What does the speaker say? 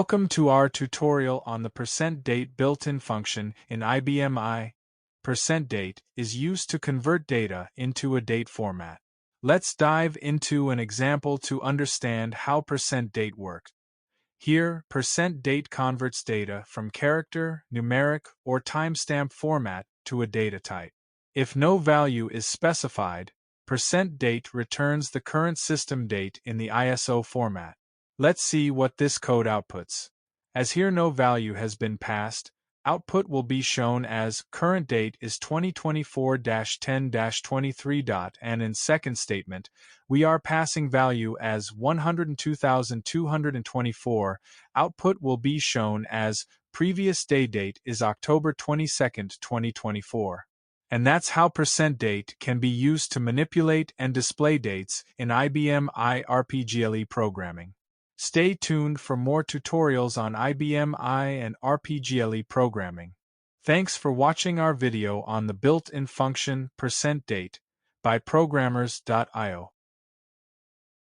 Welcome to our tutorial on the %date built-in function in IBM I. %date is used to convert data into a date format. Let's dive into an example to understand how %date works. Here, %date converts data from character, numeric, or timestamp format to a data type. If no value is specified, %date returns the current system date in the ISO format. Let's see what this code outputs. As here no value has been passed, output will be shown as current date is 2024-10-23. And in second statement, we are passing value as 102,224. Output will be shown as previous day date is October 22nd, 2024. And that's how %date can be used to manipulate and display dates in IBM I RPGLE programming. Stay tuned for more tutorials on IBM I and RPGLE programming. Thanks for watching our video on the built-in function %date by programmers.io.